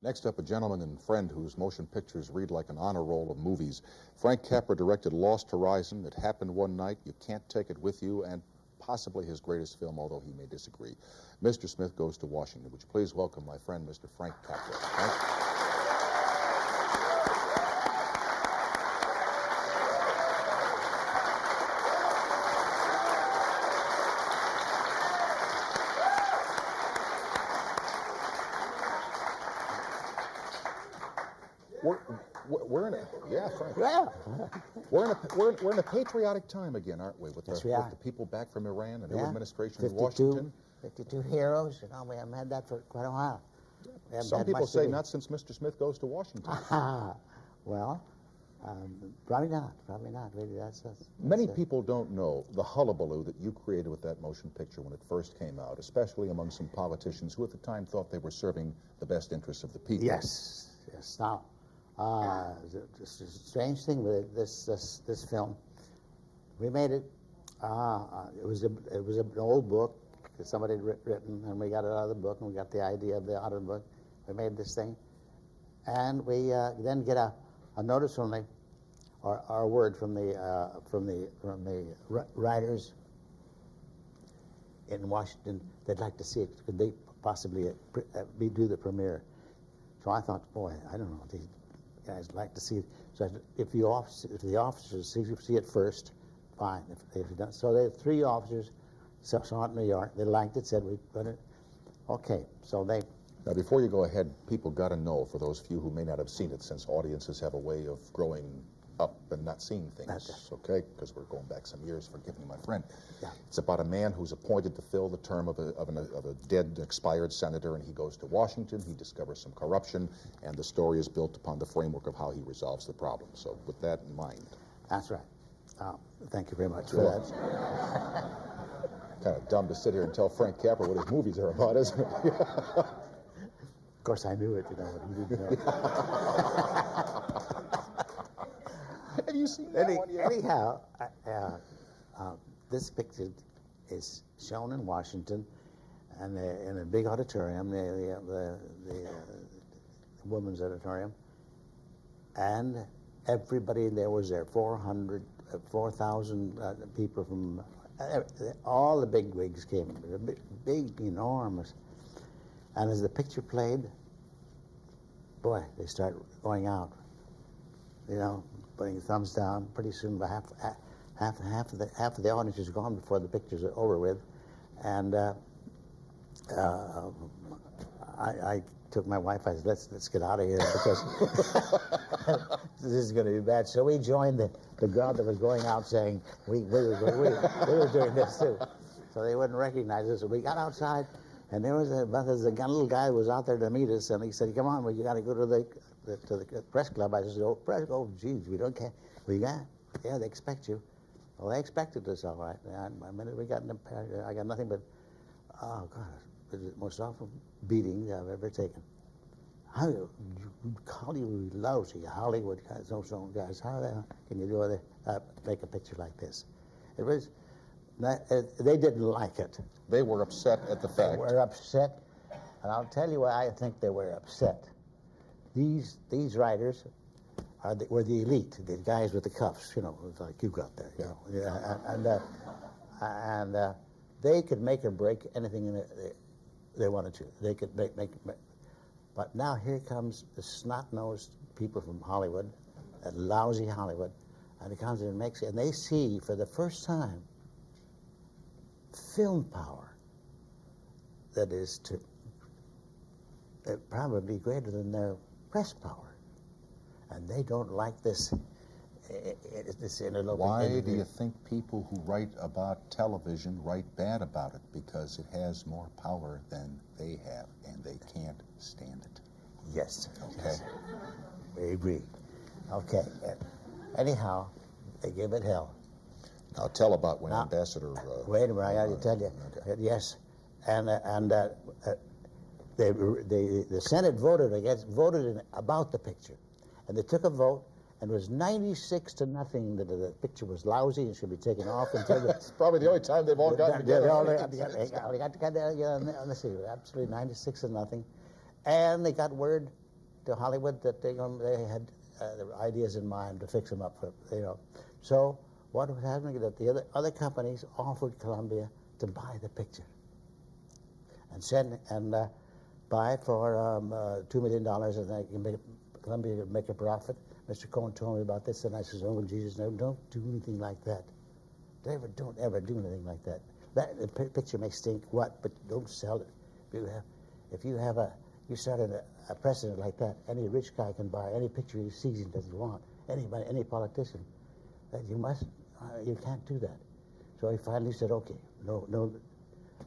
Next up, a gentleman and friend whose motion pictures read like an honor roll of movies. Frank Capra directed Lost Horizon, It Happened One Night, You Can't Take It With You, and possibly his greatest film, although he may disagree. Mr. Smith Goes to Washington. Would you please welcome my friend, Mr. Frank Capra. Frank? We're in a, yeah, Frank. Yeah. We're in a patriotic time again, aren't we? With Yes, the, we are. with the people back from Iran, a new Yeah. administration in Washington. 52 heroes. You know, we haven't had that for quite a while. Some people say not since Mr. Smith Goes to Washington. Well, probably not. Probably not. Really, that's Many people don't know the hullabaloo that you created with that motion picture when it first came out, especially among some politicians who at the time thought they were serving the best interests of the people. Yes. Yes. Now, it's a strange thing with this film. We made it. It was an old book that somebody had written, and we got it out of the book, and we got the idea of out of the book. We made this thing, and we then get a notice from the, or a word from the writers in Washington. They'd like to see it. Could they possibly do the premiere? So I thought, boy, I don't know. These guys like to see it. So I said, if the officers see it first, fine. If you don't, so they had 3 officers saw it in New York. They liked it. Said we put it. Okay. So they. Now, before you go ahead, people got to know, for those few who may not have seen it, since audiences have a way of growing up and not seeing things, okay? Because we're going back some years, forgive me, my friend. Yeah. It's about a man who's appointed to fill the term of a dead, expired senator, and he goes to Washington, he discovers some corruption, and the story is built upon the framework of how he resolves the problem. So with that in mind. That's right. Thank you very much for that. Kind of dumb to sit here and tell Frank Capra what his movies are about, isn't it? Of course, I knew it, you know, but he didn't know. Have you seen that one yet? Anyhow, this picture is shown in Washington, and in a big auditorium, the women's auditorium, and everybody there was there. 4,000 people from all the big wigs came. Big, enormous. And as the picture played, boy, they start going out. You know, putting thumbs down. Pretty soon, half of the audience is gone before the picture's over with, and I took my wife. I said, "Let's get out of here because this is going to be bad." So we joined the crowd that was going out, saying we were doing this too, so they wouldn't recognize us. So we got outside, and there was a little guy who was out there to meet us, and he said, "Come on, well, you got to go to the press club." I said, "Oh, geez, we don't care. We got, yeah, they expect you." Well, they expected us, all right. And the minute we got in the, I got nothing but, oh God, it was the most awful beating I've ever taken. Hollywood lousy, Hollywood guys, those guys. How the hell can you do make a picture like this? It was. They didn't like it. They were upset at the fact. They were upset, and I'll tell you why I think they were upset. These writers were the elite, the guys with the cuffs, you know, like you got there, you know. Yeah, and they could make or break anything they wanted to. They could make. But now here comes the snot-nosed people from Hollywood, that lousy Hollywood, and it comes and makes it, and they see for the first time film power that is probably greater than their press power, and they don't like this. Why do you think people who write about television write bad about it? Because it has more power than they have, and they can't stand it. Yes. Okay. Yes. We agree. Okay. Anyhow, they give it hell. Now tell about when Ambassador. Wait a minute, I got to tell you. Okay. Yes, and the Senate voted about the picture, and they took a vote, and it was 96-0 that the picture was lousy and should be taken off until the. It's probably the only time they've all gotten together. They got together on the sea, absolutely 96-0, and they got word to Hollywood that they had ideas in mind to fix them up for, So what was happening is that the other companies offered Columbia to buy the picture and buy it for $2 million, and Columbia could make a profit. Mr. Cohen told me about this, and I said, "Oh Jesus, no, don't do anything like that. Don't ever do anything like that. The picture may stink, but don't sell it. If you start a precedent like that, any rich guy can buy any picture he sees and doesn't want. Anybody, any politician, you can't do that." So he finally said, "Okay, no,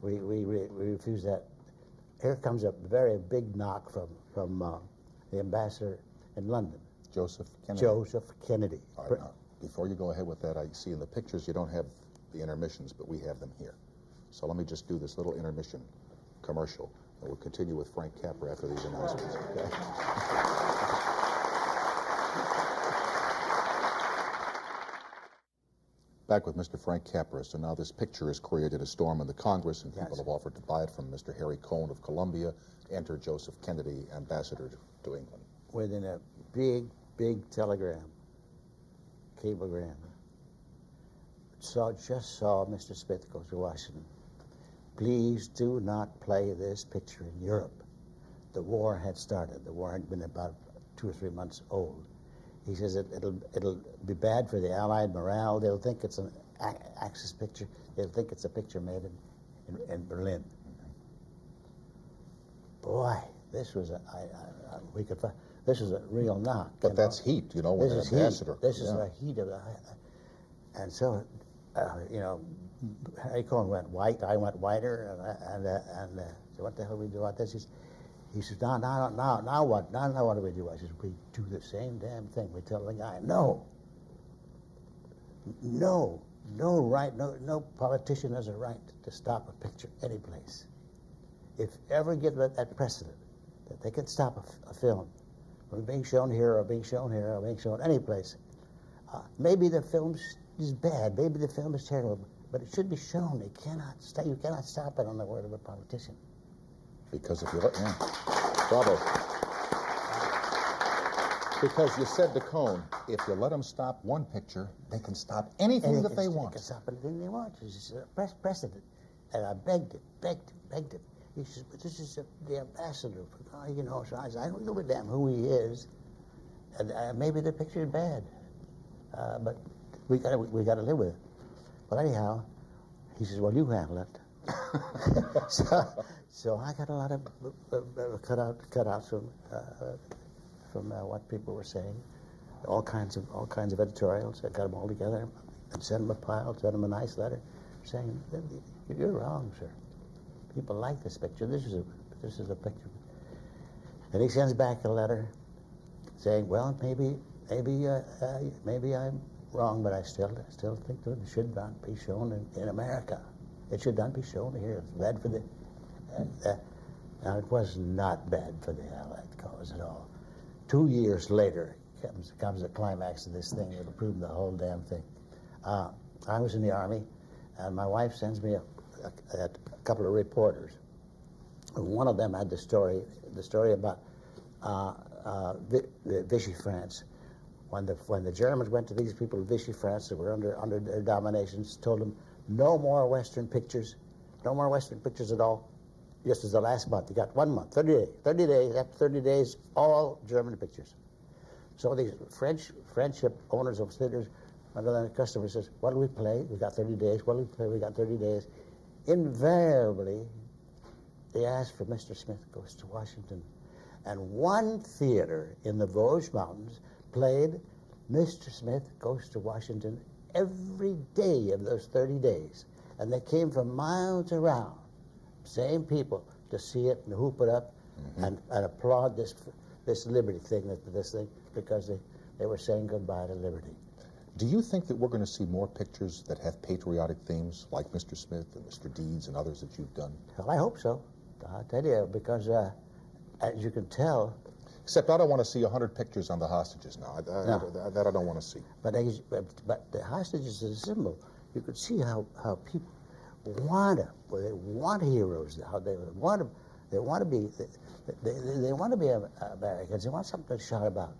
we refuse that." Here comes a very big knock from the ambassador in London, Joseph Kennedy. Joseph Kennedy. All right, now, before you go ahead with that, I see in the pictures you don't have the intermissions, but we have them here. So let me just do this little intermission commercial, and we'll continue with Frank Capra after these announcements. Okay? Back with Mr. Frank Capra. So now this picture has created a storm in the Congress, and people have offered to buy it from Mr. Harry Cohn of Columbia. Enter Joseph Kennedy, ambassador to England. Within a big telegram, cablegram. Just saw Mr. Smith go to Washington. Please do not play this picture in Europe. The war had started. The war had been about 2 or 3 months old. He says it'll be bad for the Allied morale. They'll think it's an Axis picture. They'll think it's a picture made in Berlin. Boy, this was this was a real knock. But that's heat, when an ambassador. This is the heat of the. And so, Harry Cohn went white. I went whiter, and so what the hell do we do about this? He says, now what? Now what do we do? I says, we do the same damn thing. We tell the guy, no politician has a right to stop a picture any place. If ever give that precedent that they can stop a film from being shown here or being shown here or being shown any place, maybe the film is bad, maybe the film is terrible, but it should be shown. You cannot stop it on the word of a politician. Because if you let, bravo. Because you said to Cohn, if you let them stop one picture, they can stop anything that they want. They can stop anything they want. This is a precedent. And I begged him. He says, but this is the ambassador. So I said, I don't give a damn who he is. And maybe the picture is bad. But we got to live with it. But anyhow, he says, well, you handle it. So I got a lot of cutouts from what people were saying, all kinds of editorials. I got them all together and sent them a pile, sent them a nice letter, saying, "You're wrong, sir. People like this picture. This is a picture." And he sends back a letter saying, "Well, maybe I'm wrong, but I still think that it should not be shown in America. It should not be shown here. It's bad for the." Now, it was not bad for the Allied cause at all. 2 years later comes the climax of this thing. It'll prove the whole damn thing. I was in the Army, and my wife sends me a couple of reporters. One of them had the story about Vichy France. When the Germans went to these people of Vichy France that were under their dominations, told them no more Western pictures at all. Just as the last month, you got 1 month, 30 days. 30 days, after 30 days, all German pictures. So these French ship owners of theaters, one of the customers says, what do we play? We got 30 days. What do we play? We got 30 days. Invariably, they ask for Mr. Smith Goes to Washington. And one theater in the Vosges Mountains played Mr. Smith Goes to Washington every day of those 30 days. And they came from miles around, same people, to see it and hoop it up and applaud this liberty thing, because they were saying goodbye to liberty. Do you think that we're going to see more pictures that have patriotic themes, like Mr. Smith and Mr. Deeds and others that you've done? Well, I hope so. I'll tell you, because as you can tell... Except I don't want to see 100 pictures on the hostages now. That I don't want to see. But the hostages is a symbol. You could see how people want heroes, how they want They want to be. They want to be Americans. They want something to shout about,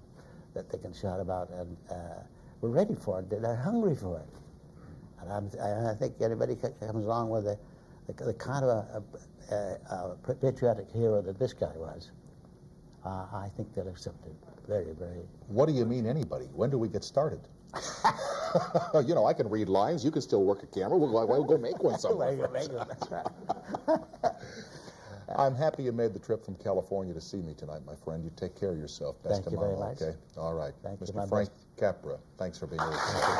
that they can shout about, and we're ready for it. They're hungry for it. And I think anybody comes along with the kind of a patriotic hero that this guy was, I think they'll accept it very, very. What do you mean, anybody? When do we get started? You know, I can read lines. You can still work a camera. We'll go make one somewhere. That's right. I'm happy you made the trip from California to see me tonight, my friend. You take care of yourself. Best Thank of you very Mama, much. okay? All right. Thank you, Mr. my Frank best. Capra, thanks for being with us.